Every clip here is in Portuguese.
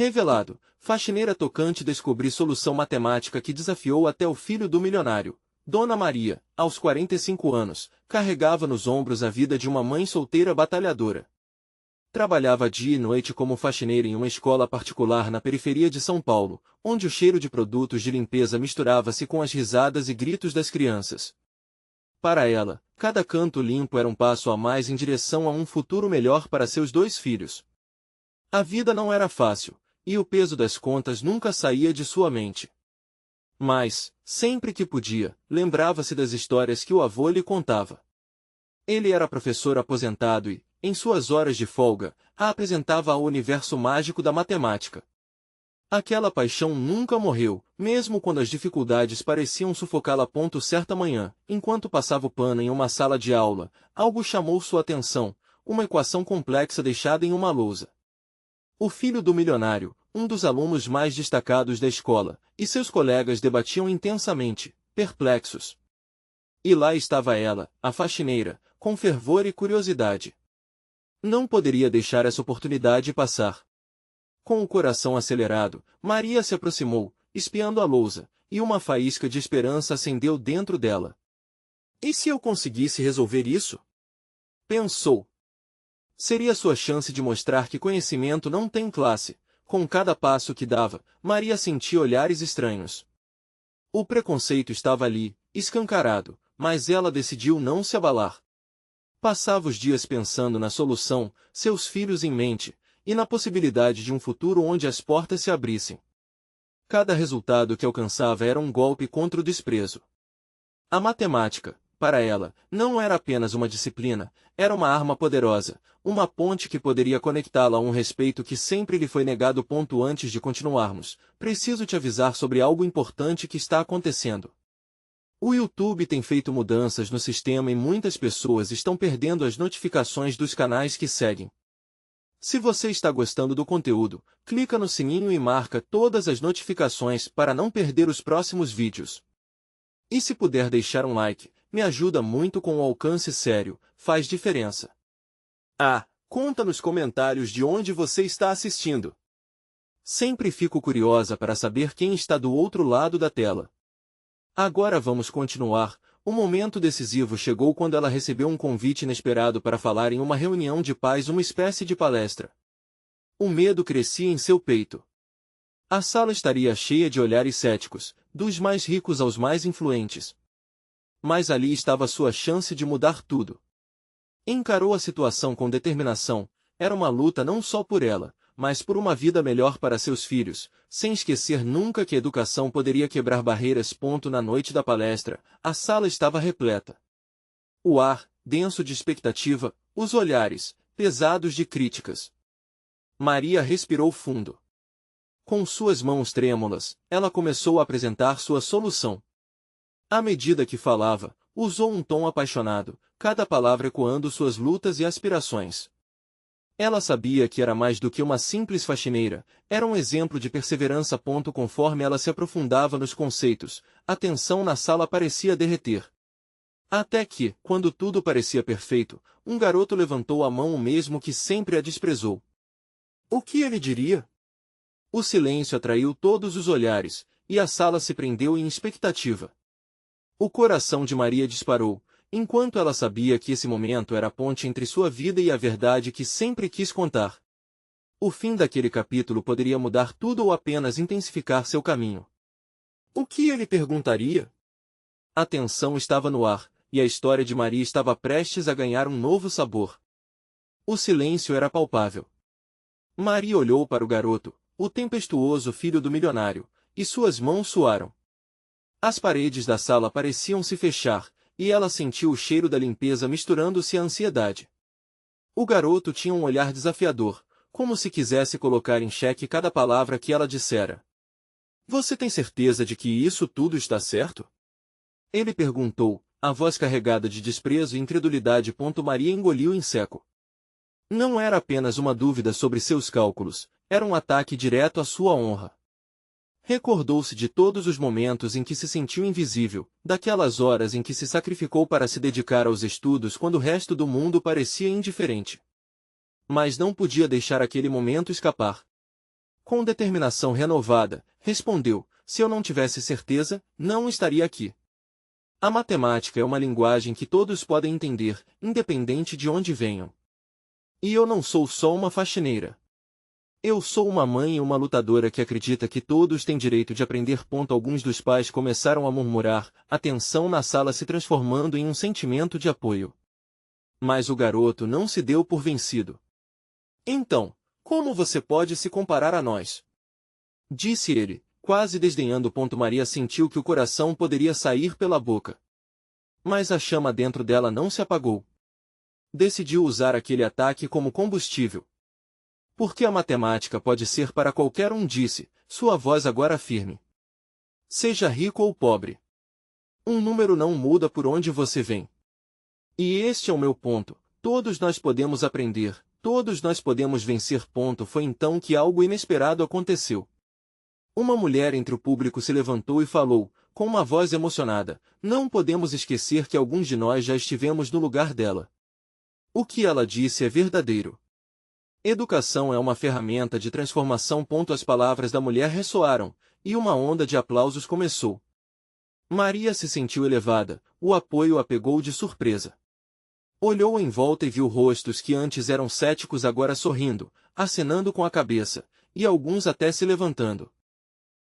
Revelado, faxineira tocante descobri solução matemática que desafiou até o filho do milionário. Dona Maria, aos 45 anos, carregava nos ombros a vida de uma mãe solteira batalhadora. Trabalhava dia e noite como faxineira em uma escola particular na periferia de São Paulo, onde o cheiro de produtos de limpeza misturava-se com as risadas e gritos das crianças. Para ela, cada canto limpo era um passo a mais em direção a um futuro melhor para seus 2 filhos. A vida não era fácil, e o peso das contas nunca saía de sua mente. Mas, sempre que podia, lembrava-se das histórias que o avô lhe contava. Ele era professor aposentado e, em suas horas de folga, a apresentava ao universo mágico da matemática. Aquela paixão nunca morreu, mesmo quando as dificuldades pareciam sufocá-la. Certa manhã, enquanto passava o pano em uma sala de aula, algo chamou sua atenção, uma equação complexa deixada em uma lousa. O filho do milionário, um dos alunos mais destacados da escola, e seus colegas debatiam intensamente, perplexos. E lá estava ela, a faxineira, com fervor e curiosidade. Não poderia deixar essa oportunidade passar. Com o coração acelerado, Maria se aproximou, espiando a lousa, e uma faísca de esperança acendeu dentro dela. E se eu conseguisse resolver isso? Pensou. Seria sua chance de mostrar que conhecimento não tem classe. Com cada passo que dava, Maria sentia olhares estranhos. O preconceito estava ali, escancarado, mas ela decidiu não se abalar. Passava os dias pensando na solução, seus filhos em mente, e na possibilidade de um futuro onde as portas se abrissem. Cada resultado que alcançava era um golpe contra o desprezo. A matemática, para ela, não era apenas uma disciplina, era uma arma poderosa, uma ponte que poderia conectá-la a um respeito que sempre lhe foi negado. Antes de continuarmos, preciso te avisar sobre algo importante que está acontecendo. O YouTube tem feito mudanças no sistema e muitas pessoas estão perdendo as notificações dos canais que seguem. Se você está gostando do conteúdo, clica no sininho e marca todas as notificações para não perder os próximos vídeos. E se puder deixar um like, me ajuda muito com o alcance sério, faz diferença. Conta nos comentários de onde você está assistindo. Sempre fico curiosa para saber quem está do outro lado da tela. Agora vamos continuar. O momento decisivo chegou quando ela recebeu um convite inesperado para falar em uma reunião de pais, uma espécie de palestra. O medo crescia em seu peito. A sala estaria cheia de olhares céticos, dos mais ricos aos mais influentes. Mas ali estava sua chance de mudar tudo. Encarou a situação com determinação. Era uma luta não só por ela, mas por uma vida melhor para seus filhos, sem esquecer nunca que a educação poderia quebrar barreiras. Na noite da palestra, a sala estava repleta. O ar, denso de expectativa, os olhares, pesados de críticas. Maria respirou fundo. Com suas mãos trêmulas, ela começou a apresentar sua solução. À medida que falava, usou um tom apaixonado, cada palavra ecoando suas lutas e aspirações. Ela sabia que era mais do que uma simples faxineira, era um exemplo de perseverança. Conforme ela se aprofundava nos conceitos, a tensão na sala parecia derreter. Até que, quando tudo parecia perfeito, um garoto levantou a mão, o mesmo que sempre a desprezou. O que ele diria? O silêncio atraiu todos os olhares, e a sala se prendeu em expectativa. O coração de Maria disparou, enquanto ela sabia que esse momento era a ponte entre sua vida e a verdade que sempre quis contar. O fim daquele capítulo poderia mudar tudo ou apenas intensificar seu caminho. O que ele perguntaria? A tensão estava no ar, e a história de Maria estava prestes a ganhar um novo sabor. O silêncio era palpável. Maria olhou para o garoto, o tempestuoso filho do milionário, e suas mãos suaram. As paredes da sala pareciam se fechar, e ela sentiu o cheiro da limpeza misturando-se à ansiedade. O garoto tinha um olhar desafiador, como se quisesse colocar em xeque cada palavra que ela dissera. Você tem certeza de que isso tudo está certo? Ele perguntou, a voz carregada de desprezo e incredulidade. Maria engoliu em seco. Não era apenas uma dúvida sobre seus cálculos, era um ataque direto à sua honra. Recordou-se de todos os momentos em que se sentiu invisível, daquelas horas em que se sacrificou para se dedicar aos estudos quando o resto do mundo parecia indiferente. Mas não podia deixar aquele momento escapar. Com determinação renovada, respondeu: se eu não tivesse certeza, não estaria aqui. A matemática é uma linguagem que todos podem entender, independente de onde venham. E eu não sou só uma faxineira. Eu sou uma mãe e uma lutadora que acredita que todos têm direito de aprender. Alguns dos pais começaram a murmurar, a tensão na sala se transformando em um sentimento de apoio. Mas o garoto não se deu por vencido. Então, como você pode se comparar a nós? Disse ele, quase desdenhando. Maria sentiu que o coração poderia sair pela boca. Mas a chama dentro dela não se apagou. Decidiu usar aquele ataque como combustível. Porque a matemática pode ser para qualquer um, disse, sua voz agora firme. Seja rico ou pobre. Um número não muda por onde você vem. E este é o meu ponto. Todos nós podemos aprender, todos nós podemos vencer. Foi então que algo inesperado aconteceu. Uma mulher entre o público se levantou e falou, com uma voz emocionada, não podemos esquecer que alguns de nós já estivemos no lugar dela. O que ela disse é verdadeiro. Educação é uma ferramenta de transformação. As palavras da mulher ressoaram, e uma onda de aplausos começou. Maria se sentiu elevada, o apoio a pegou de surpresa. Olhou em volta e viu rostos que antes eram céticos agora sorrindo, acenando com a cabeça, e alguns até se levantando.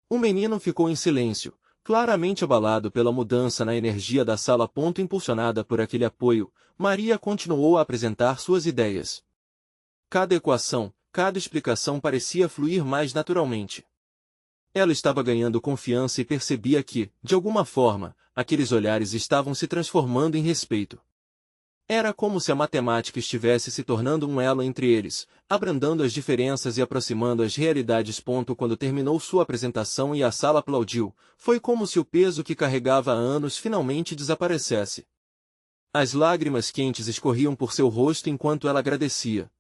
O menino ficou em silêncio, claramente abalado pela mudança na energia da sala. Impulsionada por aquele apoio, Maria continuou a apresentar suas ideias. Cada equação, cada explicação parecia fluir mais naturalmente. Ela estava ganhando confiança e percebia que, de alguma forma, aqueles olhares estavam se transformando em respeito. Era como se a matemática estivesse se tornando um elo entre eles, abrandando as diferenças e aproximando as realidades. Quando terminou sua apresentação e a sala aplaudiu, foi como se o peso que carregava há anos finalmente desaparecesse. As lágrimas quentes escorriam por seu rosto enquanto ela agradecia.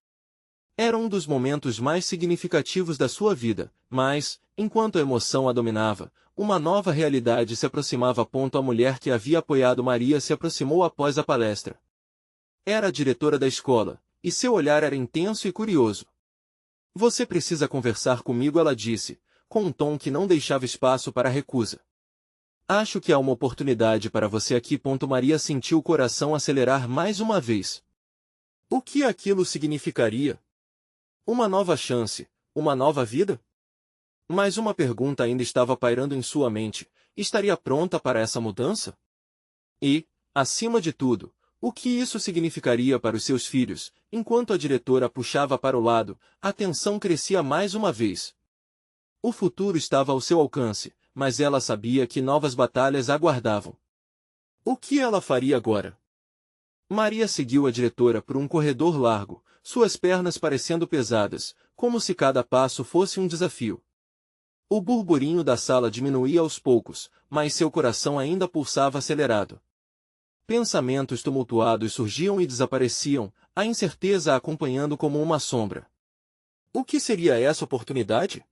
Era um dos momentos mais significativos da sua vida, mas, enquanto a emoção a dominava, uma nova realidade se aproximava. A mulher que havia apoiado Maria se aproximou após a palestra. Era a diretora da escola, e seu olhar era intenso e curioso. Você precisa conversar comigo, ela disse, com um tom que não deixava espaço para recusa. Acho que há uma oportunidade para você aqui. Maria sentiu o coração acelerar mais uma vez. O que aquilo significaria? Uma nova chance, uma nova vida? Mas uma pergunta ainda estava pairando em sua mente: estaria pronta para essa mudança? E, acima de tudo, o que isso significaria para os seus filhos? Enquanto a diretora puxava para o lado, a tensão crescia mais uma vez. O futuro estava ao seu alcance, mas ela sabia que novas batalhas aguardavam. O que ela faria agora? Maria seguiu a diretora por um corredor largo, suas pernas parecendo pesadas, como se cada passo fosse um desafio. O burburinho da sala diminuía aos poucos, mas seu coração ainda pulsava acelerado. Pensamentos tumultuados surgiam e desapareciam, a incerteza a acompanhando como uma sombra. O que seria essa oportunidade?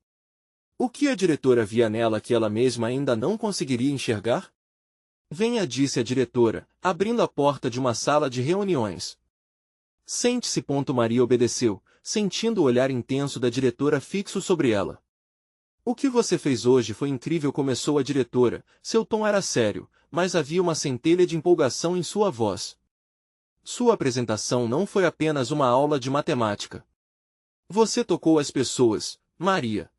O que a diretora via nela que ela mesma ainda não conseguiria enxergar? Venha, disse a diretora, abrindo a porta de uma sala de reuniões. Sente-se. Maria obedeceu, sentindo o olhar intenso da diretora fixo sobre ela. O que você fez hoje foi incrível, começou a diretora. Seu tom era sério, mas havia uma centelha de empolgação em sua voz. Sua apresentação não foi apenas uma aula de matemática. Você tocou as pessoas, Maria.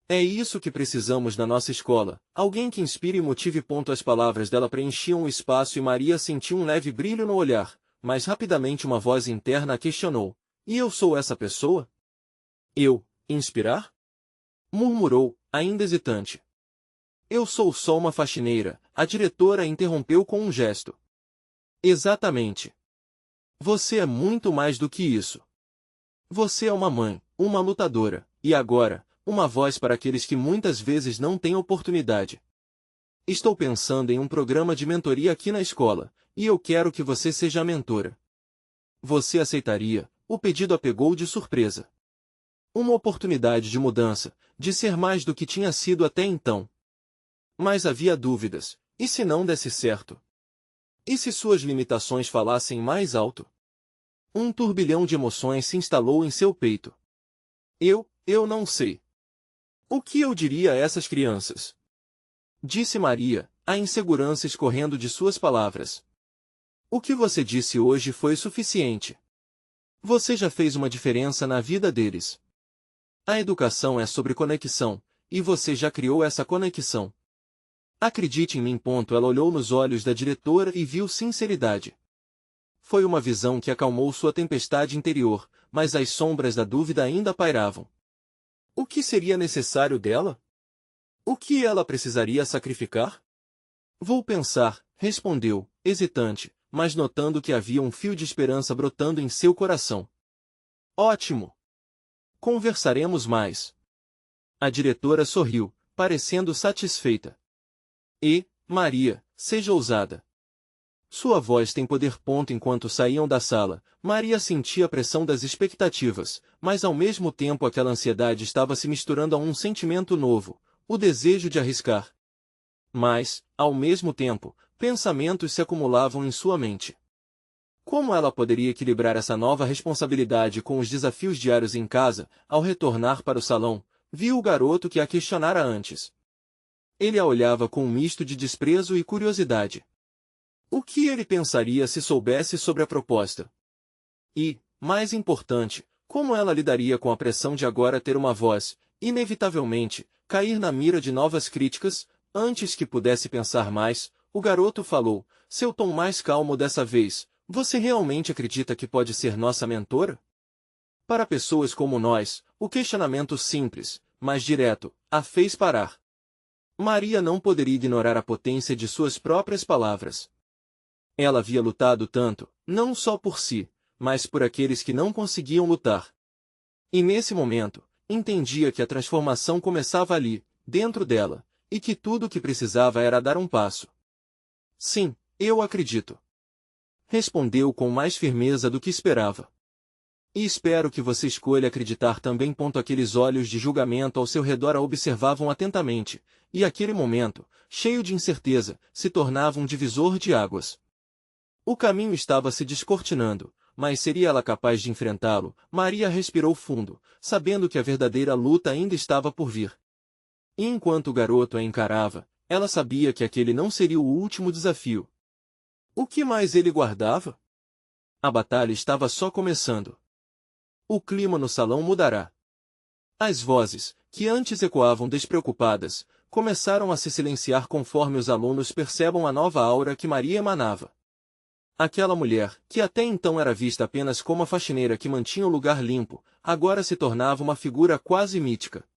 É isso que precisamos na nossa escola, alguém que inspire e motive. As palavras dela preenchiam o espaço e Maria sentiu um leve brilho no olhar, mas rapidamente uma voz interna a questionou: e eu sou essa pessoa? Eu, inspirar? Murmurou, ainda hesitante. Eu sou só uma faxineira, a diretora interrompeu com um gesto. Exatamente. Você é muito mais do que isso. Você é uma mãe, uma lutadora, e agora, uma voz para aqueles que muitas vezes não têm oportunidade. Estou pensando em um programa de mentoria aqui na escola, e eu quero que você seja a mentora. Você aceitaria? O pedido a pegou de surpresa. Uma oportunidade de mudança, de ser mais do que tinha sido até então. Mas havia dúvidas. E se não desse certo? E se suas limitações falassem mais alto? Um turbilhão de emoções se instalou em seu peito. Eu não sei. O que eu diria a essas crianças? Disse Maria, a insegurança escorrendo de suas palavras. O que você disse hoje foi suficiente. Você já fez uma diferença na vida deles. A educação é sobre conexão, e você já criou essa conexão. Acredite em mim. Ela olhou nos olhos da diretora e viu sinceridade. Foi uma visão que acalmou sua tempestade interior, mas as sombras da dúvida ainda pairavam. O que seria necessário dela? O que ela precisaria sacrificar? Vou pensar, respondeu, hesitante, mas notando que havia um fio de esperança brotando em seu coração. Ótimo! Conversaremos mais. A diretora sorriu, parecendo satisfeita. E, Maria, seja ousada. Sua voz tem poder. Enquanto saíam da sala, Maria sentia a pressão das expectativas, mas ao mesmo tempo aquela ansiedade estava se misturando a um sentimento novo, o desejo de arriscar. Mas, ao mesmo tempo, pensamentos se acumulavam em sua mente. Como ela poderia equilibrar essa nova responsabilidade com os desafios diários em casa? Ao retornar para o salão, viu o garoto que a questionara antes. Ele a olhava com um misto de desprezo e curiosidade. O que ele pensaria se soubesse sobre a proposta? E, mais importante, como ela lidaria com a pressão de agora ter uma voz, inevitavelmente, cair na mira de novas críticas? Antes que pudesse pensar mais, o garoto falou, seu tom mais calmo dessa vez. Você realmente acredita que pode ser nossa mentora? Para pessoas como nós, o questionamento simples, mas direto, a fez parar. Maria não poderia ignorar a potência de suas próprias palavras. Ela havia lutado tanto, não só por si, mas por aqueles que não conseguiam lutar. E nesse momento, entendia que a transformação começava ali, dentro dela, e que tudo o que precisava era dar um passo. Sim, eu acredito. Respondeu com mais firmeza do que esperava. E espero que você escolha acreditar também. Aqueles olhos de julgamento ao seu redor a observavam atentamente, e aquele momento, cheio de incerteza, se tornava um divisor de águas. O caminho estava se descortinando, mas seria ela capaz de enfrentá-lo? Maria respirou fundo, sabendo que a verdadeira luta ainda estava por vir. E enquanto o garoto a encarava, ela sabia que aquele não seria o último desafio. O que mais ele guardava? A batalha estava só começando. O clima no salão mudará. As vozes, que antes ecoavam despreocupadas, começaram a se silenciar conforme os alunos percebam a nova aura que Maria emanava. Aquela mulher, que até então era vista apenas como a faxineira que mantinha o lugar limpo, agora se tornava uma figura quase mítica.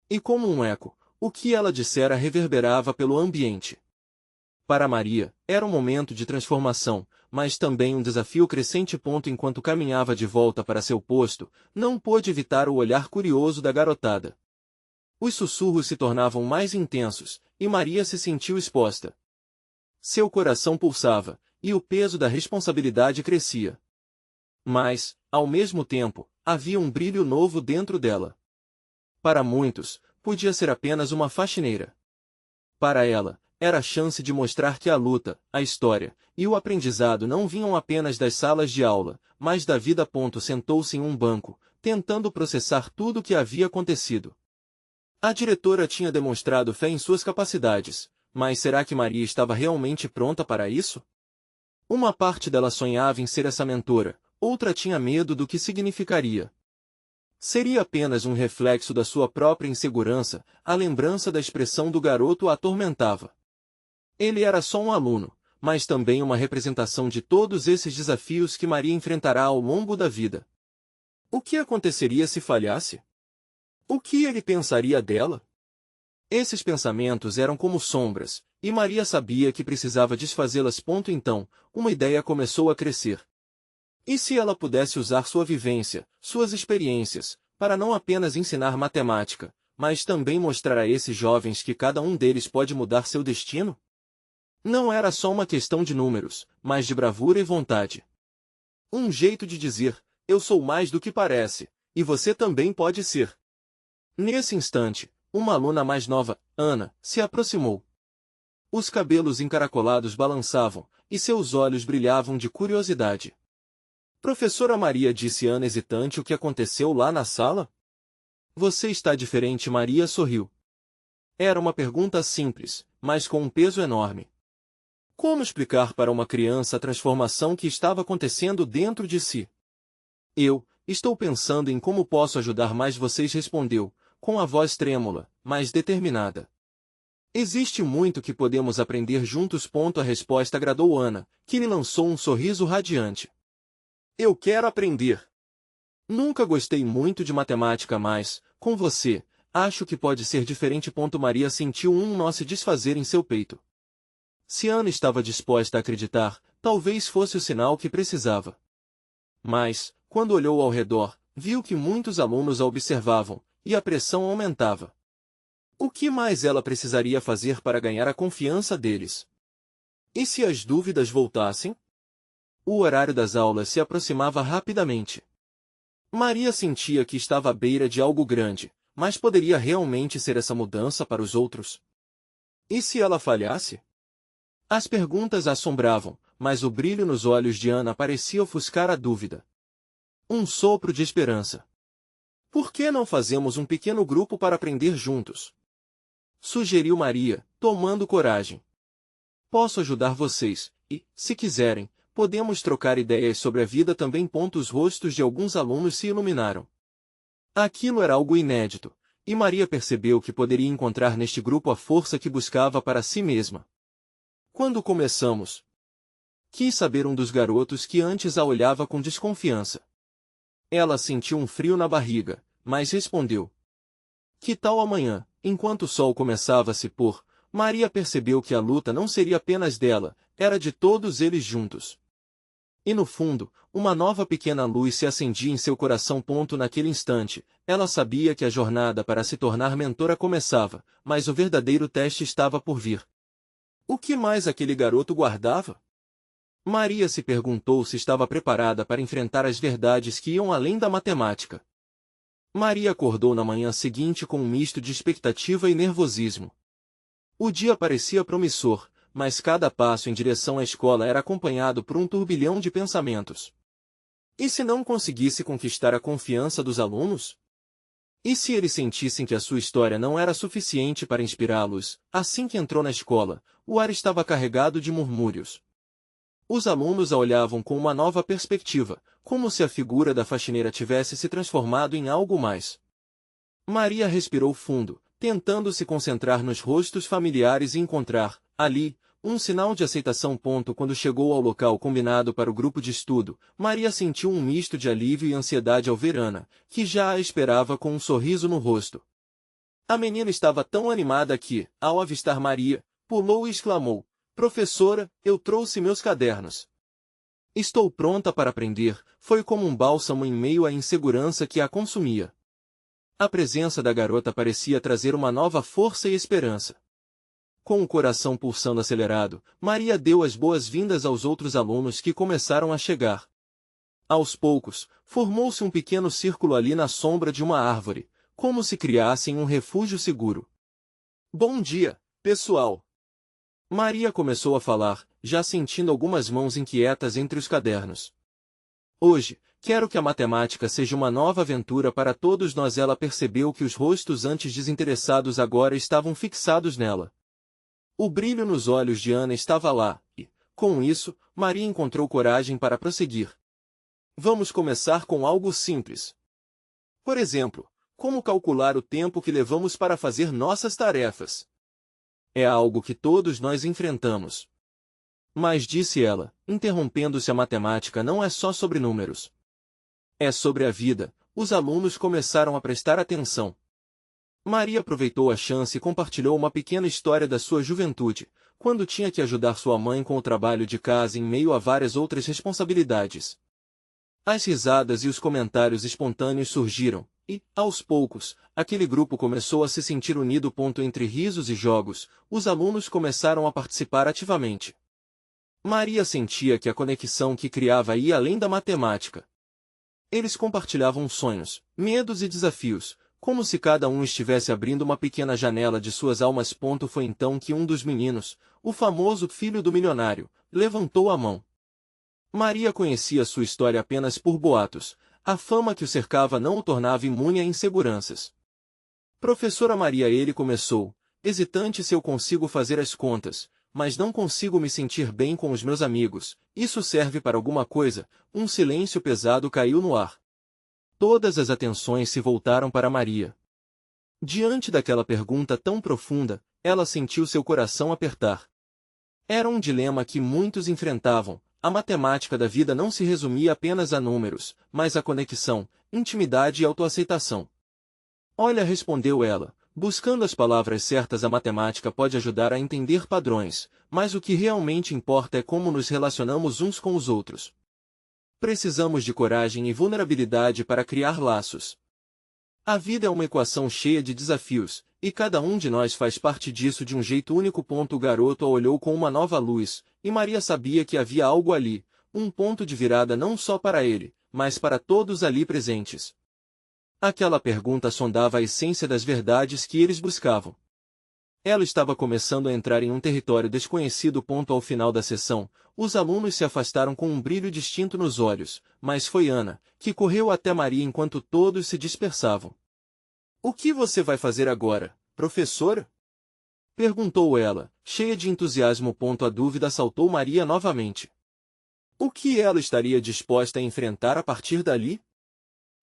E como um eco, o que ela dissera reverberava pelo ambiente. Para Maria, era um momento de transformação, mas também um desafio crescente. Enquanto caminhava de volta para seu posto, não pôde evitar o olhar curioso da garotada. Os sussurros se tornavam mais intensos, e Maria se sentiu exposta. Seu coração pulsava, e o peso da responsabilidade crescia. Mas, ao mesmo tempo, havia um brilho novo dentro dela. Para muitos, podia ser apenas uma faxineira. Para ela, era a chance de mostrar que a luta, a história e o aprendizado não vinham apenas das salas de aula, mas da vida. Sentou-se em um banco, tentando processar tudo o que havia acontecido. A diretora tinha demonstrado fé em suas capacidades, mas será que Maria estava realmente pronta para isso? Uma parte dela sonhava em ser essa mentora, outra tinha medo do que significaria. Seria apenas um reflexo da sua própria insegurança? A lembrança da expressão do garoto a atormentava. Ele era só um aluno, mas também uma representação de todos esses desafios que Maria enfrentará ao longo da vida. O que aconteceria se falhasse? O que ele pensaria dela? Esses pensamentos eram como sombras, e Maria sabia que precisava desfazê-las. Então, uma ideia começou a crescer. E se ela pudesse usar sua vivência, suas experiências, para não apenas ensinar matemática, mas também mostrar a esses jovens que cada um deles pode mudar seu destino? Não era só uma questão de números, mas de bravura e vontade. Um jeito de dizer, eu sou mais do que parece, e você também pode ser. Nesse instante, uma aluna mais nova, Ana, se aproximou. Os cabelos encaracolados balançavam, e seus olhos brilhavam de curiosidade. Professora Maria, disse Ana hesitante, o que aconteceu lá na sala? Você está diferente, Maria sorriu. Era uma pergunta simples, mas com um peso enorme. Como explicar para uma criança a transformação que estava acontecendo dentro de si? Estou pensando em como posso ajudar mais vocês, respondeu, com a voz trêmula, mas determinada. Existe muito que podemos aprender juntos. A resposta agradou Ana, que lhe lançou um sorriso radiante. Eu quero aprender. Nunca gostei muito de matemática, mas, com você, acho que pode ser diferente. Maria sentiu um nó se desfazer em seu peito. Se Ana estava disposta a acreditar, talvez fosse o sinal que precisava. Mas, quando olhou ao redor, viu que muitos alunos a observavam, e a pressão aumentava. O que mais ela precisaria fazer para ganhar a confiança deles? E se as dúvidas voltassem? O horário das aulas se aproximava rapidamente. Maria sentia que estava à beira de algo grande, mas poderia realmente ser essa mudança para os outros? E se ela falhasse? As perguntas a assombravam, mas o brilho nos olhos de Ana parecia ofuscar a dúvida. Um sopro de esperança. Por que não fazemos um pequeno grupo para aprender juntos? Sugeriu Maria, tomando coragem. Posso ajudar vocês, e, se quiserem, podemos trocar ideias sobre a vida também. Os rostos de alguns alunos se iluminaram. Aquilo era algo inédito, e Maria percebeu que poderia encontrar neste grupo a força que buscava para si mesma. Quando começamos? Quis saber um dos garotos que antes a olhava com desconfiança. Ela sentiu um frio na barriga, mas respondeu. Que tal amanhã? Enquanto o sol começava a se pôr, Maria percebeu que a luta não seria apenas dela, era de todos eles juntos. E no fundo, uma nova pequena luz se acendia em seu coração. Naquele instante, ela sabia que a jornada para se tornar mentora começava, mas o verdadeiro teste estava por vir. O que mais aquele garoto guardava? Maria se perguntou se estava preparada para enfrentar as verdades que iam além da matemática. Maria acordou na manhã seguinte com um misto de expectativa e nervosismo. O dia parecia promissor, mas cada passo em direção à escola era acompanhado por um turbilhão de pensamentos. E se não conseguisse conquistar a confiança dos alunos? E se eles sentissem que a sua história não era suficiente para inspirá-los? Assim que entrou na escola, o ar estava carregado de murmúrios. Os alunos a olhavam com uma nova perspectiva, como se a figura da faxineira tivesse se transformado em algo mais. Maria respirou fundo, tentando se concentrar nos rostos familiares e encontrar, ali, um sinal de aceitação. Quando chegou ao local combinado para o grupo de estudo, Maria sentiu um misto de alívio e ansiedade ao ver Ana, que já a esperava com um sorriso no rosto. A menina estava tão animada que, ao avistar Maria, pulou e exclamou: Professora, eu trouxe meus cadernos. Estou pronta para aprender. Foi como um bálsamo em meio à insegurança que a consumia. A presença da garota parecia trazer uma nova força e esperança. Com o coração pulsando acelerado, Maria deu as boas-vindas aos outros alunos que começaram a chegar. Aos poucos, formou-se um pequeno círculo ali na sombra de uma árvore, como se criassem um refúgio seguro. Bom dia, pessoal! Maria começou a falar, já sentindo algumas mãos inquietas entre os cadernos. Hoje, quero que a matemática seja uma nova aventura para todos nós. Ela percebeu que os rostos antes desinteressados agora estavam fixados nela. O brilho nos olhos de Ana estava lá, e, com isso, Maria encontrou coragem para prosseguir. Vamos começar com algo simples. Por exemplo, como calcular o tempo que levamos para fazer nossas tarefas? É algo que todos nós enfrentamos. Mas disse ela, interrompendo-se, a matemática não é só sobre números. É sobre a vida. Os alunos começaram a prestar atenção. Maria aproveitou a chance e compartilhou uma pequena história da sua juventude, quando tinha que ajudar sua mãe com o trabalho de casa em meio a várias outras responsabilidades. As risadas e os comentários espontâneos surgiram, e, aos poucos, aquele grupo começou a se sentir unido. Entre risos e jogos, os alunos começaram a participar ativamente. Maria sentia que a conexão que criava ia além da matemática. Eles compartilhavam sonhos, medos e desafios, como se cada um estivesse abrindo uma pequena janela de suas almas. Foi então que um dos meninos, o famoso filho do milionário, levantou a mão. Maria conhecia sua história apenas por boatos. A fama que o cercava não o tornava imune a inseguranças. Professora Maria, ele começou, hesitante se eu consigo fazer as contas, mas não consigo me sentir bem com os meus amigos. Isso serve para alguma coisa? Um silêncio pesado caiu no ar. Todas as atenções se voltaram para Maria. Diante daquela pergunta tão profunda, ela sentiu seu coração apertar. Era um dilema que muitos enfrentavam. A matemática da vida não se resumia apenas a números, mas a conexão, intimidade e autoaceitação. Olha, respondeu ela, buscando as palavras certas. A matemática pode ajudar a entender padrões, mas o que realmente importa é como nos relacionamos uns com os outros. Precisamos de coragem e vulnerabilidade para criar laços. A vida é uma equação cheia de desafios, e cada um de nós faz parte disso de um jeito único. O garoto a olhou com uma nova luz, e Maria sabia que havia algo ali, um ponto de virada não só para ele, mas para todos ali presentes. Aquela pergunta sondava a essência das verdades que eles buscavam. Ela estava começando a entrar em um território desconhecido. Ao final da sessão, os alunos se afastaram com um brilho distinto nos olhos, mas foi Ana, que correu até Maria enquanto todos se dispersavam. O que você vai fazer agora, professora? Perguntou ela, cheia de entusiasmo. A dúvida assaltou Maria novamente. O que ela estaria disposta a enfrentar a partir dali?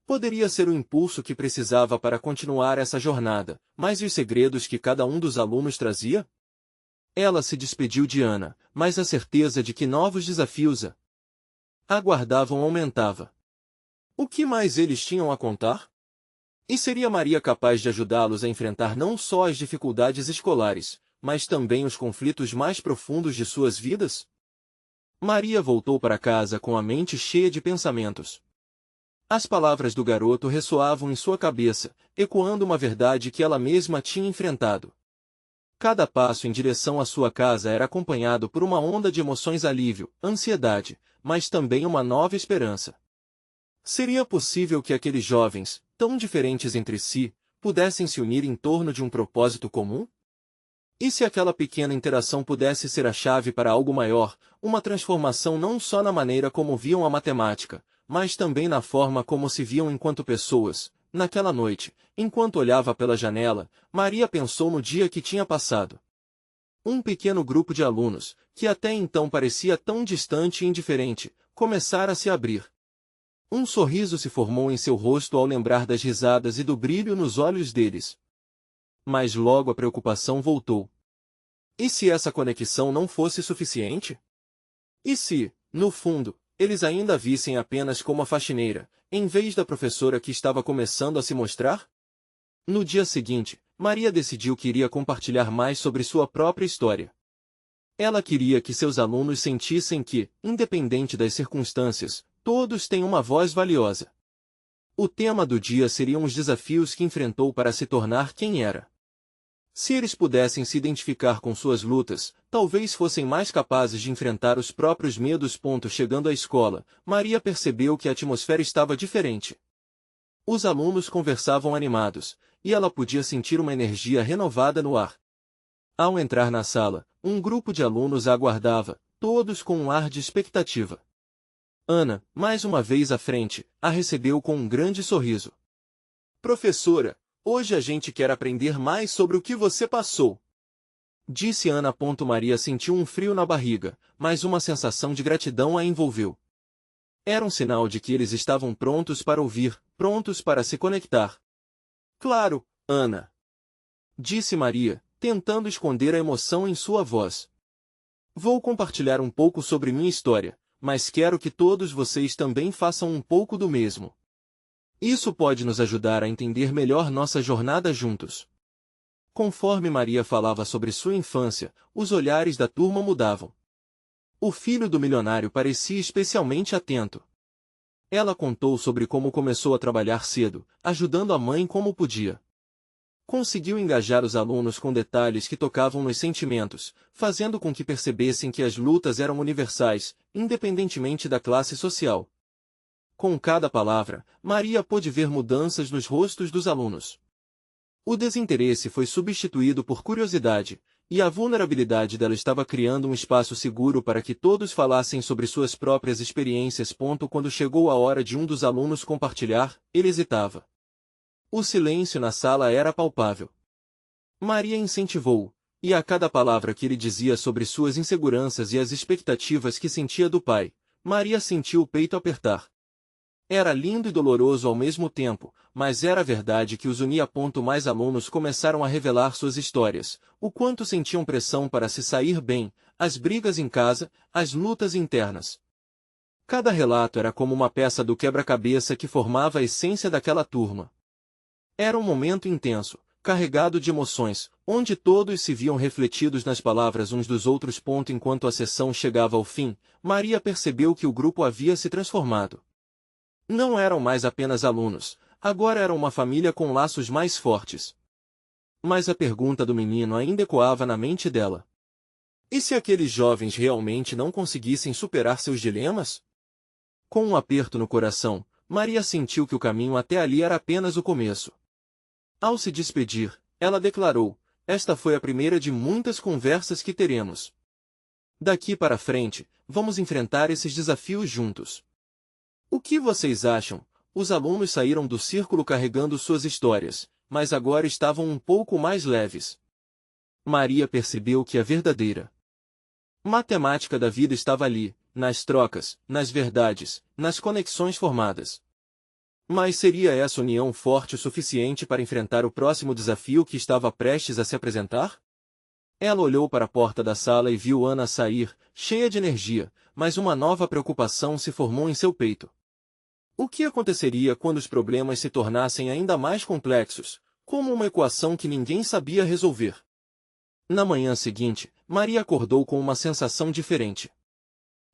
Poderia ser o impulso que precisava para continuar essa jornada, mas e os segredos que cada um dos alunos trazia? Ela se despediu de Ana, mas a certeza de que novos desafios a aguardavam aumentava. O que mais eles tinham a contar? E seria Maria capaz de ajudá-los a enfrentar não só as dificuldades escolares, mas também os conflitos mais profundos de suas vidas? Maria voltou para casa com a mente cheia de pensamentos. As palavras do garoto ressoavam em sua cabeça, ecoando uma verdade que ela mesma tinha enfrentado. Cada passo em direção à sua casa era acompanhado por uma onda de emoções: alívio, ansiedade, mas também uma nova esperança. Seria possível que aqueles jovens, tão diferentes entre si, pudessem se unir em torno de um propósito comum? E se aquela pequena interação pudesse ser a chave para algo maior, uma transformação não só na maneira como viam a matemática, mas também na forma como se viam enquanto pessoas? Naquela noite, enquanto olhava pela janela, Maria pensou no dia que tinha passado. Um pequeno grupo de alunos, que até então parecia tão distante e indiferente, começara a se abrir. Um sorriso se formou em seu rosto ao lembrar das risadas e do brilho nos olhos deles. Mas logo a preocupação voltou. E se essa conexão não fosse suficiente? E se, no fundo, eles ainda a vissem apenas como a faxineira, em vez da professora que estava começando a se mostrar? No dia seguinte, Maria decidiu que iria compartilhar mais sobre sua própria história. Ela queria que seus alunos sentissem que, independente das circunstâncias, todos têm uma voz valiosa. O tema do dia seriam os desafios que enfrentou para se tornar quem era. Se eles pudessem se identificar com suas lutas, talvez fossem mais capazes de enfrentar os próprios medos. Chegando à escola, Maria percebeu que a atmosfera estava diferente. Os alunos conversavam animados, e ela podia sentir uma energia renovada no ar. Ao entrar na sala, um grupo de alunos a aguardava, todos com um ar de expectativa. Ana, mais uma vez à frente, a recebeu com um grande sorriso. Professora, hoje a gente quer aprender mais sobre o que você passou. Disse Ana. Maria sentiu um frio na barriga, mas uma sensação de gratidão a envolveu. Era um sinal de que eles estavam prontos para ouvir, prontos para se conectar. Claro, Ana. Disse Maria, tentando esconder a emoção em sua voz. Vou compartilhar um pouco sobre minha história, mas quero que todos vocês também façam um pouco do mesmo. Isso pode nos ajudar a entender melhor nossa jornada juntos. Conforme Maria falava sobre sua infância, os olhares da turma mudavam. O filho do milionário parecia especialmente atento. Ela contou sobre como começou a trabalhar cedo, ajudando a mãe como podia. Conseguiu engajar os alunos com detalhes que tocavam nos sentimentos, fazendo com que percebessem que as lutas eram universais, independentemente da classe social. Com cada palavra, Maria pôde ver mudanças nos rostos dos alunos. O desinteresse foi substituído por curiosidade, e a vulnerabilidade dela estava criando um espaço seguro para que todos falassem sobre suas próprias experiências. Quando chegou a hora de um dos alunos compartilhar, ele hesitava. O silêncio na sala era palpável. Maria incentivou-o, e a cada palavra que ele dizia sobre suas inseguranças e as expectativas que sentia do pai, Maria sentiu o peito apertar. Era lindo e doloroso ao mesmo tempo, mas era a verdade que os unia. Mais alunos começaram a revelar suas histórias, o quanto sentiam pressão para se sair bem, as brigas em casa, as lutas internas. Cada relato era como uma peça do quebra-cabeça que formava a essência daquela turma. Era um momento intenso, carregado de emoções, onde todos se viam refletidos nas palavras uns dos outros. Enquanto a sessão chegava ao fim, Maria percebeu que o grupo havia se transformado. Não eram mais apenas alunos, agora eram uma família com laços mais fortes. Mas a pergunta do menino ainda ecoava na mente dela. E se aqueles jovens realmente não conseguissem superar seus dilemas? Com um aperto no coração, Maria sentiu que o caminho até ali era apenas o começo. Ao se despedir, ela declarou: "Esta foi a primeira de muitas conversas que teremos. Daqui para frente, vamos enfrentar esses desafios juntos." O que vocês acham? Os alunos saíram do círculo carregando suas histórias, mas agora estavam um pouco mais leves. Maria percebeu que a verdadeira matemática da vida estava ali, nas trocas, nas verdades, nas conexões formadas. Mas seria essa união forte o suficiente para enfrentar o próximo desafio que estava prestes a se apresentar? Ela olhou para a porta da sala e viu Ana sair, cheia de energia, mas uma nova preocupação se formou em seu peito. O que aconteceria quando os problemas se tornassem ainda mais complexos, como uma equação que ninguém sabia resolver? Na manhã seguinte, Maria acordou com uma sensação diferente.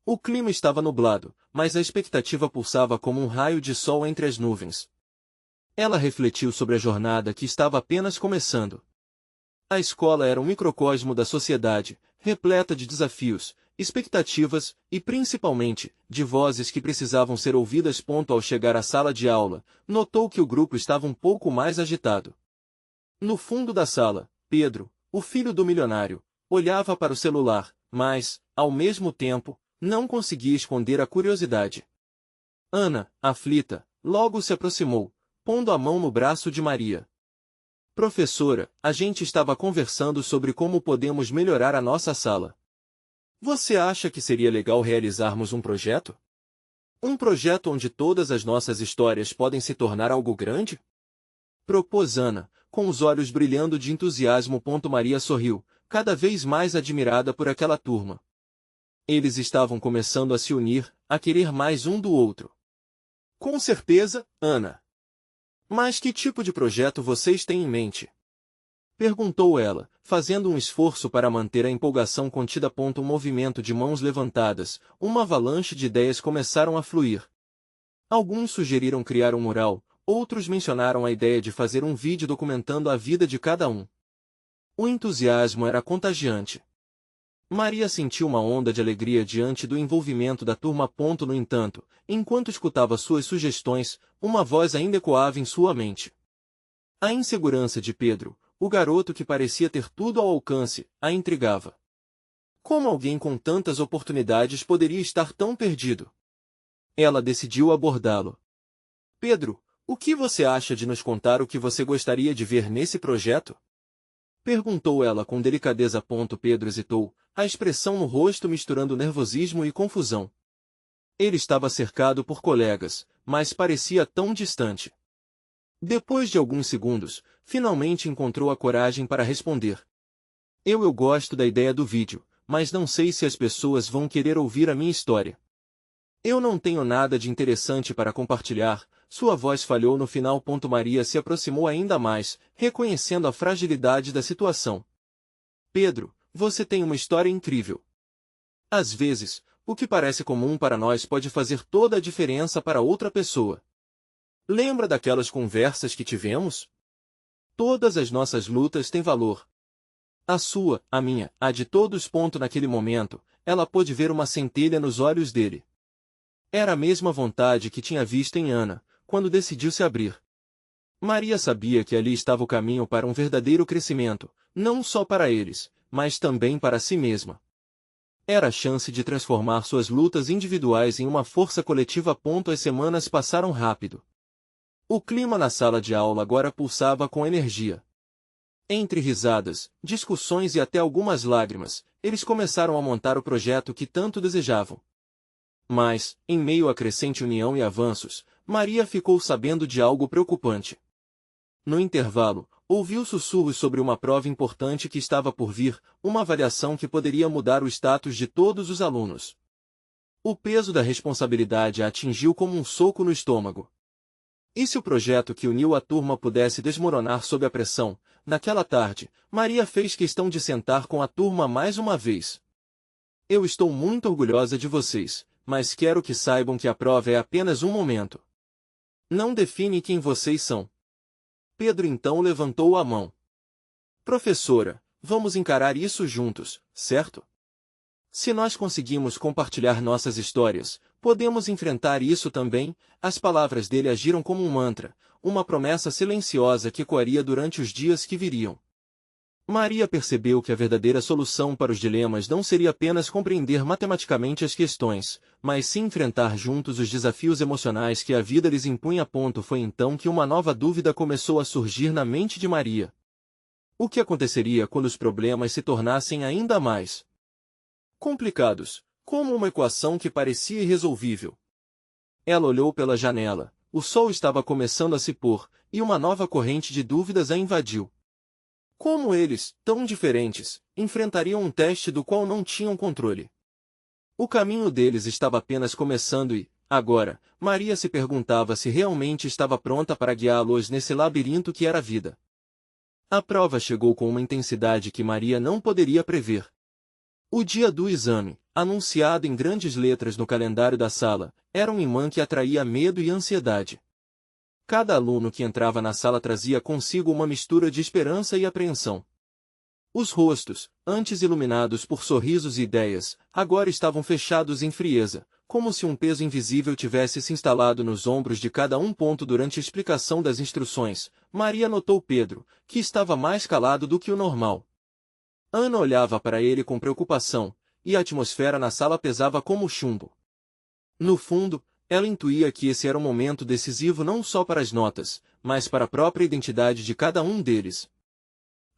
O clima estava nublado, mas a expectativa pulsava como um raio de sol entre as nuvens. Ela refletiu sobre a jornada que estava apenas começando. A escola era um microcosmo da sociedade, repleta de desafios, expectativas e, principalmente, de vozes que precisavam ser ouvidas. Ao chegar à sala de aula, notou que o grupo estava um pouco mais agitado. No fundo da sala, Pedro, o filho do milionário, olhava para o celular, mas, ao mesmo tempo, não conseguia esconder a curiosidade. Ana, aflita, logo se aproximou, pondo a mão no braço de Maria. "Professora, a gente estava conversando sobre como podemos melhorar a nossa sala. Você acha que seria legal realizarmos um projeto? Um projeto onde todas as nossas histórias podem se tornar algo grande?" Propôs Ana, com os olhos brilhando de entusiasmo. Maria sorriu, cada vez mais admirada por aquela turma. Eles estavam começando a se unir, a querer mais um do outro. "Com certeza, Ana. Mas que tipo de projeto vocês têm em mente?" perguntou ela, fazendo um esforço para manter a empolgação contida. Um movimento de mãos levantadas, uma avalanche de ideias começaram a fluir. Alguns sugeriram criar um mural, outros mencionaram a ideia de fazer um vídeo documentando a vida de cada um. O entusiasmo era contagiante. Maria sentiu uma onda de alegria diante do envolvimento da turma. No entanto, enquanto escutava suas sugestões, uma voz ainda ecoava em sua mente. A insegurança de Pedro, o garoto que parecia ter tudo ao alcance, a intrigava. Como alguém com tantas oportunidades poderia estar tão perdido? Ela decidiu abordá-lo. "Pedro, o que você acha de nos contar o que você gostaria de ver nesse projeto?" perguntou ela com delicadeza. Pedro hesitou, a expressão no rosto misturando nervosismo e confusão. Ele estava cercado por colegas, mas parecia tão distante. Depois de alguns segundos, finalmente encontrou a coragem para responder. Eu gosto da ideia do vídeo, mas não sei se as pessoas vão querer ouvir a minha história. Eu não tenho nada de interessante para compartilhar." Sua voz falhou no final. Maria se aproximou ainda mais, reconhecendo a fragilidade da situação. "Pedro, você tem uma história incrível. Às vezes, o que parece comum para nós pode fazer toda a diferença para outra pessoa. Lembra daquelas conversas que tivemos? Todas as nossas lutas têm valor. A sua, a minha, a de todos. Naquele momento, ela pôde ver uma centelha nos olhos dele. Era a mesma vontade que tinha visto em Ana, quando decidiu se abrir. Maria sabia que ali estava o caminho para um verdadeiro crescimento, não só para eles, mas também para si mesma. Era a chance de transformar suas lutas individuais em uma força coletiva. As semanas passaram rápido. O clima na sala de aula agora pulsava com energia. Entre risadas, discussões e até algumas lágrimas, eles começaram a montar o projeto que tanto desejavam. Mas, em meio à crescente união e avanços, Maria ficou sabendo de algo preocupante. No intervalo, ouviu sussurros sobre uma prova importante que estava por vir, uma avaliação que poderia mudar o status de todos os alunos. O peso da responsabilidade a atingiu como um soco no estômago. E se o projeto que uniu a turma pudesse desmoronar sob a pressão? Naquela tarde, Maria fez questão de sentar com a turma mais uma vez. Eu estou muito orgulhosa de vocês, mas quero que saibam que a prova é apenas um momento. Não define quem vocês são. Pedro então levantou a mão. Professora, vamos encarar isso juntos, certo? Se nós conseguimos compartilhar nossas histórias, podemos enfrentar isso também. As palavras dele agiram como um mantra, uma promessa silenciosa que ecoaria durante os dias que viriam. Maria percebeu que a verdadeira solução para os dilemas não seria apenas compreender matematicamente as questões, mas sim enfrentar juntos os desafios emocionais que a vida lhes impunha. Foi então que uma nova dúvida começou a surgir na mente de Maria. O que aconteceria quando os problemas se tornassem ainda mais complicados, como uma equação que parecia irresolvível? Ela olhou pela janela, o sol estava começando a se pôr, e uma nova corrente de dúvidas a invadiu. Como eles, tão diferentes, enfrentariam um teste do qual não tinham controle? O caminho deles estava apenas começando e, agora, Maria se perguntava se realmente estava pronta para guiá-los nesse labirinto que era a vida. A prova chegou com uma intensidade que Maria não poderia prever. O dia do exame, anunciado em grandes letras no calendário da sala, era um imã que atraía medo e ansiedade. Cada aluno que entrava na sala trazia consigo uma mistura de esperança e apreensão. Os rostos, antes iluminados por sorrisos e ideias, agora estavam fechados em frieza, como se um peso invisível tivesse se instalado nos ombros de cada um. Durante a explicação das instruções, Maria notou Pedro, que estava mais calado do que o normal. Ana olhava para ele com preocupação, e a atmosfera na sala pesava como chumbo. No fundo, ela intuía que esse era um momento decisivo não só para as notas, mas para a própria identidade de cada um deles.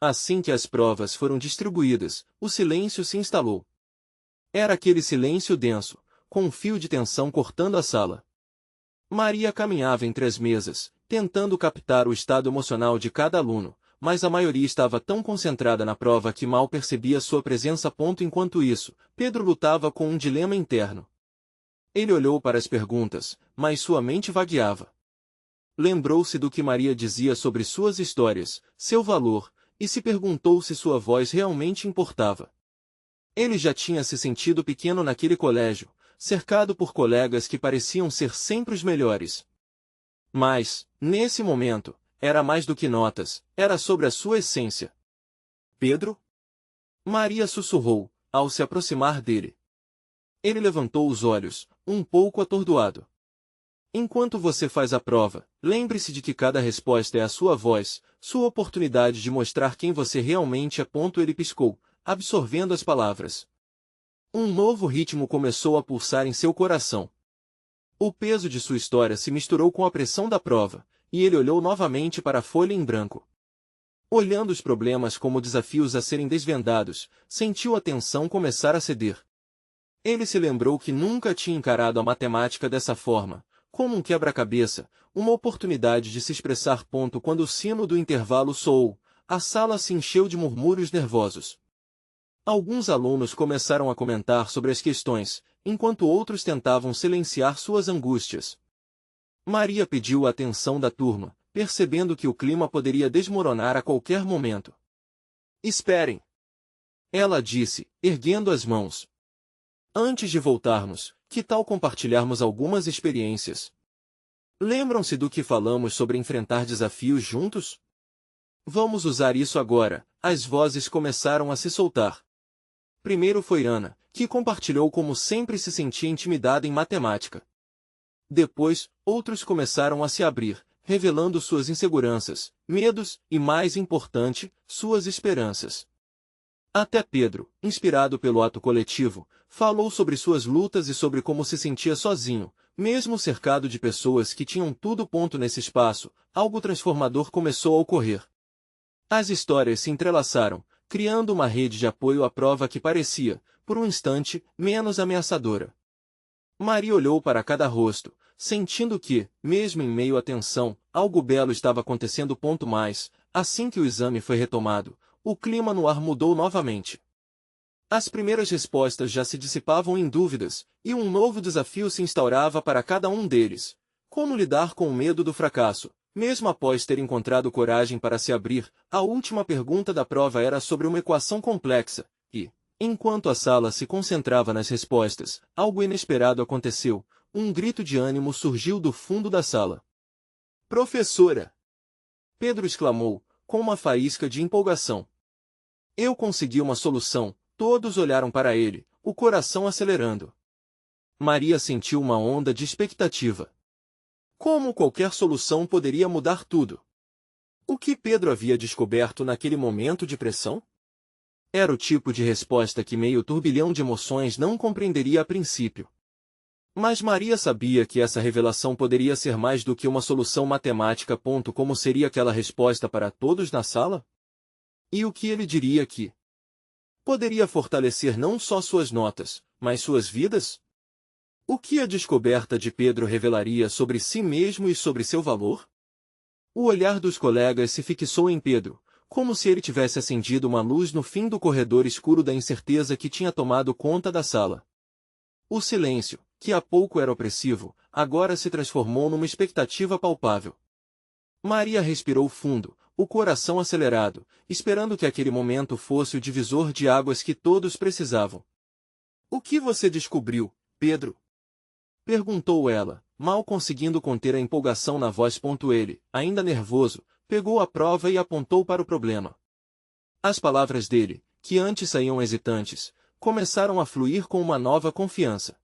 Assim que as provas foram distribuídas, o silêncio se instalou. Era aquele silêncio denso, com um fio de tensão cortando a sala. Maria caminhava entre as mesas, tentando captar o estado emocional de cada aluno, mas a maioria estava tão concentrada na prova que mal percebia sua presença. Enquanto isso, Pedro lutava com um dilema interno. Ele olhou para as perguntas, mas sua mente vagueava. Lembrou-se do que Maria dizia sobre suas histórias, seu valor, e se perguntou se sua voz realmente importava. Ele já tinha se sentido pequeno naquele colégio, cercado por colegas que pareciam ser sempre os melhores. Mas, nesse momento, era mais do que notas, era sobre a sua essência. Pedro? Maria sussurrou, ao se aproximar dele. Ele levantou os olhos, um pouco atordoado. Enquanto você faz a prova, lembre-se de que cada resposta é a sua voz, sua oportunidade de mostrar quem você realmente é. Ele piscou, absorvendo as palavras. Um novo ritmo começou a pulsar em seu coração. O peso de sua história se misturou com a pressão da prova, e ele olhou novamente para a folha em branco. Olhando os problemas como desafios a serem desvendados, sentiu a tensão começar a ceder. Ele se lembrou que nunca tinha encarado a matemática dessa forma, como um quebra-cabeça, uma oportunidade de se expressar. Quando o sino do intervalo soou, a sala se encheu de murmúrios nervosos. Alguns alunos começaram a comentar sobre as questões, enquanto outros tentavam silenciar suas angústias. Maria pediu a atenção da turma, percebendo que o clima poderia desmoronar a qualquer momento. Esperem! Ela disse, erguendo as mãos. Antes de voltarmos, que tal compartilharmos algumas experiências? Lembram-se do que falamos sobre enfrentar desafios juntos? Vamos usar isso agora. As vozes começaram a se soltar. Primeiro foi Ana, que compartilhou como sempre se sentia intimidada em matemática. Depois, outros começaram a se abrir, revelando suas inseguranças, medos e, mais importante, suas esperanças. Até Pedro, inspirado pelo ato coletivo, falou sobre suas lutas e sobre como se sentia sozinho, mesmo cercado de pessoas que tinham tudo. Nesse espaço, algo transformador começou a ocorrer. As histórias se entrelaçaram, criando uma rede de apoio à prova que parecia, por um instante, menos ameaçadora. Maria olhou para cada rosto, sentindo que, mesmo em meio à tensão, algo belo estava acontecendo. Mas, assim que o exame foi retomado, o clima no ar mudou novamente. As primeiras respostas já se dissipavam em dúvidas, e um novo desafio se instaurava para cada um deles. Como lidar com o medo do fracasso? Mesmo após ter encontrado coragem para se abrir, a última pergunta da prova era sobre uma equação complexa, e, enquanto a sala se concentrava nas respostas, algo inesperado aconteceu. Um grito de ânimo surgiu do fundo da sala. "Professora!" Pedro exclamou, com uma faísca de empolgação. "Eu consegui uma solução." Todos olharam para ele, o coração acelerando. Maria sentiu uma onda de expectativa. Como qualquer solução poderia mudar tudo? O que Pedro havia descoberto naquele momento de pressão? Era o tipo de resposta que meio turbilhão de emoções não compreenderia a princípio. Mas Maria sabia que essa revelação poderia ser mais do que uma solução matemática. Como seria aquela resposta para todos na sala? E o que ele diria que poderia fortalecer não só suas notas, mas suas vidas? O que a descoberta de Pedro revelaria sobre si mesmo e sobre seu valor? O olhar dos colegas se fixou em Pedro, como se ele tivesse acendido uma luz no fim do corredor escuro da incerteza que tinha tomado conta da sala. O silêncio, que há pouco era opressivo, agora se transformou numa expectativa palpável. Maria respirou fundo, o coração acelerado, esperando que aquele momento fosse o divisor de águas que todos precisavam. "O que você descobriu, Pedro?" perguntou ela, mal conseguindo conter a empolgação na voz. Ele, ainda nervoso, pegou a prova e apontou para o problema. As palavras dele, que antes saíam hesitantes, começaram a fluir com uma nova confiança.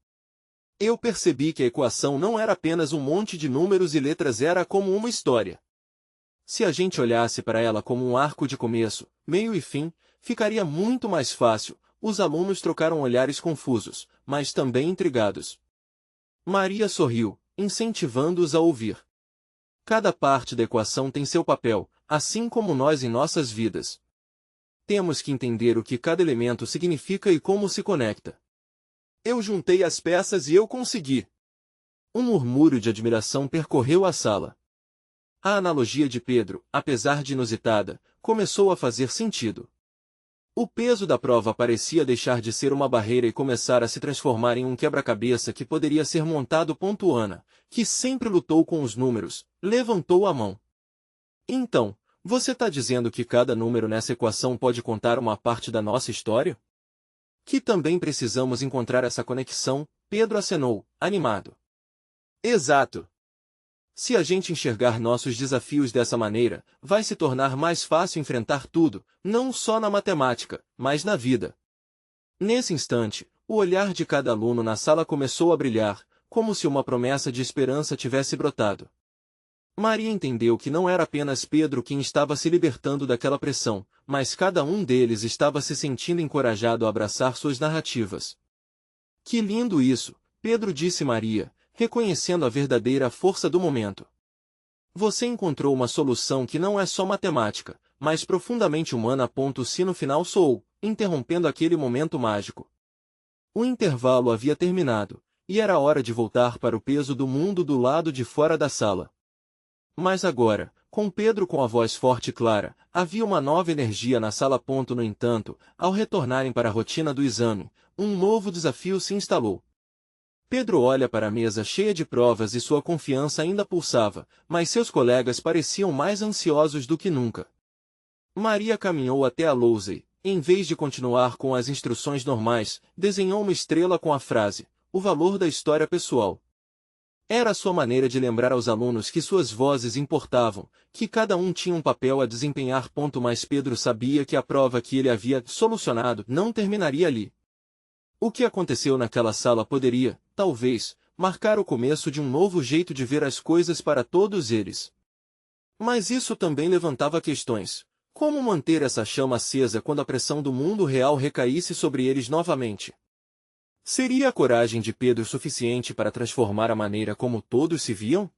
"Eu percebi que a equação não era apenas um monte de números e letras, era como uma história. Se a gente olhasse para ela como um arco de começo, meio e fim, ficaria muito mais fácil." Os alunos trocaram olhares confusos, mas também intrigados. Maria sorriu, incentivando-os a ouvir. "Cada parte da equação tem seu papel, assim como nós em nossas vidas. Temos que entender o que cada elemento significa e como se conecta. Eu juntei as peças e eu consegui." Um murmúrio de admiração percorreu a sala. A analogia de Pedro, apesar de inusitada, começou a fazer sentido. O peso da prova parecia deixar de ser uma barreira e começar a se transformar em um quebra-cabeça que poderia ser montado. Ana, que sempre lutou com os números, levantou a mão. "Então, você está dizendo que cada número nessa equação pode contar uma parte da nossa história? Que também precisamos encontrar essa conexão?" Pedro acenou, animado. "Exato. Se a gente enxergar nossos desafios dessa maneira, vai se tornar mais fácil enfrentar tudo, não só na matemática, mas na vida." Nesse instante, o olhar de cada aluno na sala começou a brilhar, como se uma promessa de esperança tivesse brotado. Maria entendeu que não era apenas Pedro quem estava se libertando daquela pressão, mas cada um deles estava se sentindo encorajado a abraçar suas narrativas. "Que lindo isso!" Pedro disse Maria, reconhecendo a verdadeira força do momento. "Você encontrou uma solução que não é só matemática, mas profundamente humana." O sino final soou, interrompendo aquele momento mágico. O intervalo havia terminado, e era hora de voltar para o peso do mundo do lado de fora da sala. Mas agora, com Pedro com a voz forte e clara, havia uma nova energia na sala. No entanto, ao retornarem para a rotina do exame, um novo desafio se instalou. Pedro olha para a mesa cheia de provas e sua confiança ainda pulsava, mas seus colegas pareciam mais ansiosos do que nunca. Maria caminhou até a lousa e, em vez de continuar com as instruções normais, desenhou uma estrela com a frase: "O valor da história pessoal." Era a sua maneira de lembrar aos alunos que suas vozes importavam, que cada um tinha um papel a desempenhar. Mas Pedro sabia que a prova que ele havia solucionado não terminaria ali. O que aconteceu naquela sala poderia, talvez, marcar o começo de um novo jeito de ver as coisas para todos eles. Mas isso também levantava questões. Como manter essa chama acesa quando a pressão do mundo real recaísse sobre eles novamente? Seria a coragem de Pedro suficiente para transformar a maneira como todos se viam?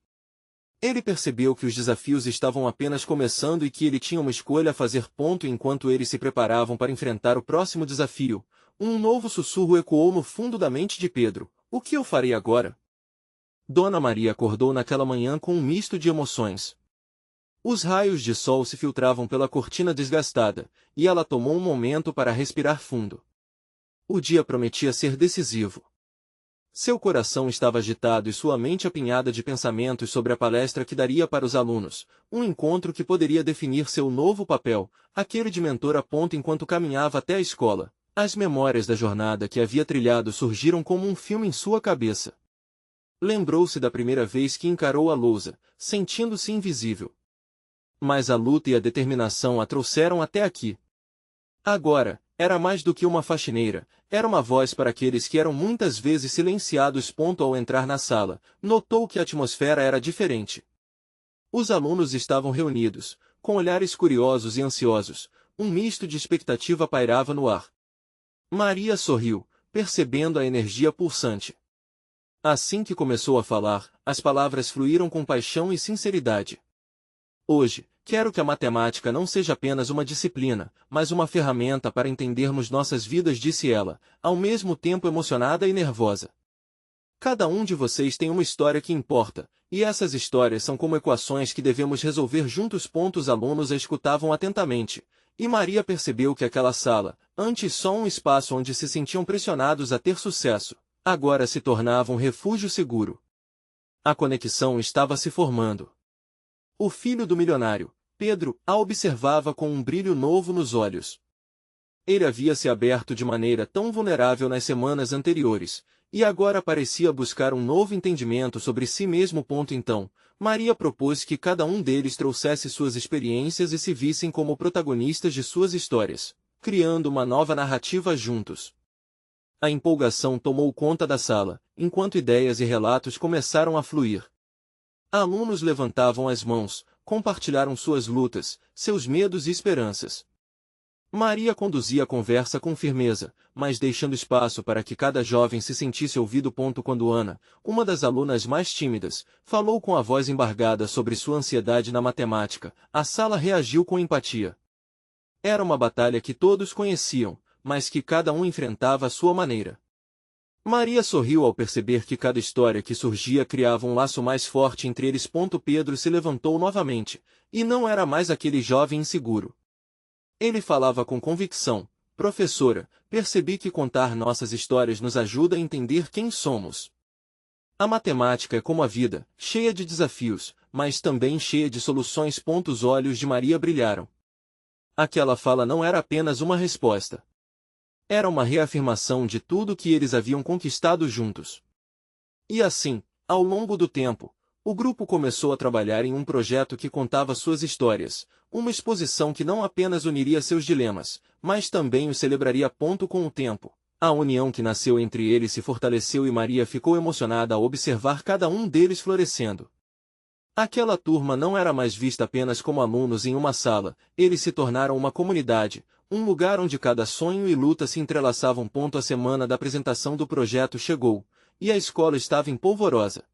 Ele percebeu que os desafios estavam apenas começando e que ele tinha uma escolha a fazer. Enquanto eles se preparavam para enfrentar o próximo desafio, um novo sussurro ecoou no fundo da mente de Pedro. O que eu farei agora? Dona Maria acordou naquela manhã com um misto de emoções. Os raios de sol se filtravam pela cortina desgastada, e ela tomou um momento para respirar fundo. O dia prometia ser decisivo. Seu coração estava agitado e sua mente apinhada de pensamentos sobre a palestra que daria para os alunos, um encontro que poderia definir seu novo papel, aquele de mentor. Enquanto caminhava até a escola, as memórias da jornada que havia trilhado surgiram como um filme em sua cabeça. Lembrou-se da primeira vez que encarou a lousa, sentindo-se invisível. Mas a luta e a determinação a trouxeram até aqui. Agora, era mais do que uma faxineira, era uma voz para aqueles que eram muitas vezes silenciados. Ao entrar na sala, notou que a atmosfera era diferente. Os alunos estavam reunidos, com olhares curiosos e ansiosos, um misto de expectativa pairava no ar. Maria sorriu, percebendo a energia pulsante. Assim que começou a falar, as palavras fluíram com paixão e sinceridade. Hoje, quero que a matemática não seja apenas uma disciplina, mas uma ferramenta para entendermos nossas vidas, disse ela, ao mesmo tempo emocionada e nervosa. Cada um de vocês tem uma história que importa, e essas histórias são como equações que devemos resolver juntos. Os alunos a escutavam atentamente, e Maria percebeu que aquela sala, antes só um espaço onde se sentiam pressionados a ter sucesso, agora se tornava um refúgio seguro. A conexão estava se formando. O filho do milionário, Pedro, a observava com um brilho novo nos olhos. Ele havia se aberto de maneira tão vulnerável nas semanas anteriores, e agora parecia buscar um novo entendimento sobre si mesmo. Então, Maria propôs que cada um deles trouxesse suas experiências e se vissem como protagonistas de suas histórias, criando uma nova narrativa juntos. A empolgação tomou conta da sala, enquanto ideias e relatos começaram a fluir. Alunos levantavam as mãos, compartilharam suas lutas, seus medos e esperanças. Maria conduzia a conversa com firmeza, mas deixando espaço para que cada jovem se sentisse ouvido. Quando Ana, uma das alunas mais tímidas, falou com a voz embargada sobre sua ansiedade na matemática, a sala reagiu com empatia. Era uma batalha que todos conheciam, mas que cada um enfrentava à sua maneira. Maria sorriu ao perceber que cada história que surgia criava um laço mais forte entre eles. Pedro se levantou novamente, e não era mais aquele jovem inseguro. Ele falava com convicção. Professora, percebi que contar nossas histórias nos ajuda a entender quem somos. A matemática é como a vida, cheia de desafios, mas também cheia de soluções. Os olhos de Maria brilharam. Aquela fala não era apenas uma resposta. Era uma reafirmação de tudo que eles haviam conquistado juntos. E assim, ao longo do tempo, o grupo começou a trabalhar em um projeto que contava suas histórias, uma exposição que não apenas uniria seus dilemas, mas também os celebraria. Com o tempo, a união que nasceu entre eles se fortaleceu e Maria ficou emocionada ao observar cada um deles florescendo. Aquela turma não era mais vista apenas como alunos em uma sala, eles se tornaram uma comunidade, um lugar onde cada sonho e luta se entrelaçavam. A semana da apresentação do projeto chegou, e a escola estava em polvorosa.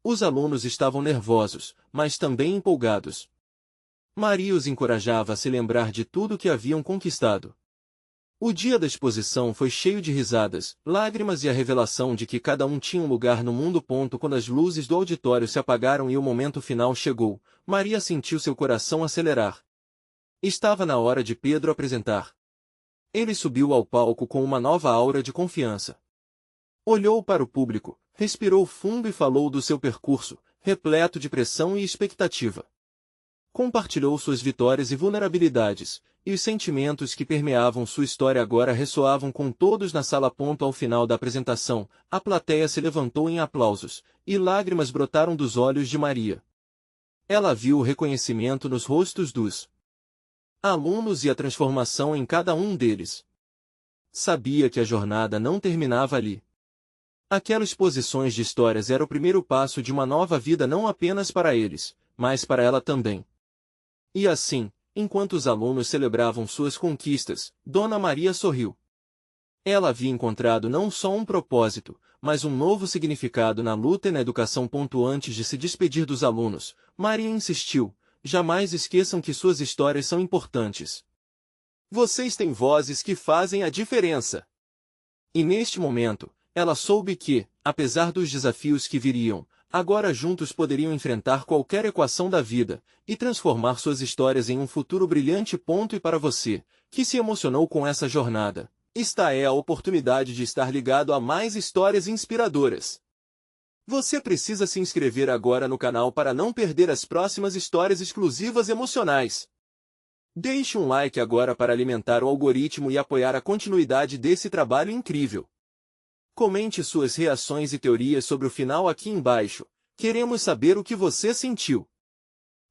Os alunos estavam nervosos, mas também empolgados. Maria os encorajava a se lembrar de tudo que haviam conquistado. O dia da exposição foi cheio de risadas, lágrimas e a revelação de que cada um tinha um lugar no mundo. Quando as luzes do auditório se apagaram e o momento final chegou, Maria sentiu seu coração acelerar. Estava na hora de Pedro apresentar. Ele subiu ao palco com uma nova aura de confiança. Olhou para o público, respirou fundo e falou do seu percurso, repleto de pressão e expectativa. Compartilhou suas vitórias e vulnerabilidades, e os sentimentos que permeavam sua história agora ressoavam com todos na sala. Ao final da apresentação, a plateia se levantou em aplausos, e lágrimas brotaram dos olhos de Maria. Ela viu o reconhecimento nos rostos dos alunos e a transformação em cada um deles. Sabia que a jornada não terminava ali. Aquelas exposições de histórias era o primeiro passo de uma nova vida não apenas para eles, mas para ela também. E assim, enquanto os alunos celebravam suas conquistas, Dona Maria sorriu. Ela havia encontrado não só um propósito, mas um novo significado na luta e na educação. Antes de se despedir dos alunos, Maria insistiu: jamais esqueçam que suas histórias são importantes. Vocês têm vozes que fazem a diferença. E neste momento, ela soube que, apesar dos desafios que viriam, agora juntos poderiam enfrentar qualquer equação da vida e transformar suas histórias em um futuro brilhante. E para você, que se emocionou com essa jornada, esta é a oportunidade de estar ligado a mais histórias inspiradoras. Você precisa se inscrever agora no canal para não perder as próximas histórias exclusivas emocionais. Deixe um like agora para alimentar o algoritmo e apoiar a continuidade desse trabalho incrível. Comente suas reações e teorias sobre o final aqui embaixo. Queremos saber o que você sentiu.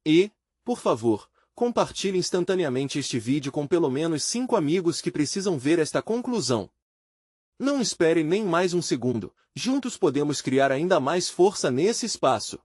E, por favor, compartilhe instantaneamente este vídeo com pelo menos 5 amigos que precisam ver esta conclusão. Não espere nem mais um segundo, juntos podemos criar ainda mais força nesse espaço.